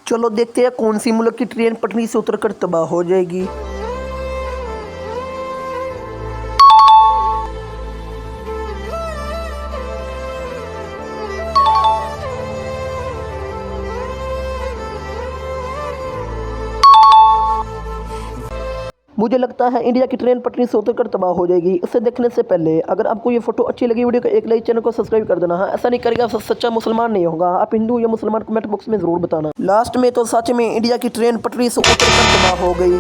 चलो देखते हैं कौन सी मुल्क की ट्रेन पटरी से उतरकर तबाह हो जाएगी। मुझे लगता है इंडिया की ट्रेन पटरी से उतरकर तबाह हो जाएगी। इसे देखने से पहले अगर आपको ये फोटो अच्छी लगी, वीडियो को एक लाइक, चैनल को सब्सक्राइब कर देना है। ऐसा नहीं करेगा सच्चा मुसलमान नहीं होगा। आप हिंदू या मुसलमान कमेंट बॉक्स में जरूर बताना। लास्ट में तो सच में इंडिया की ट्रेन पटरी से उतरकर तबाह हो गई।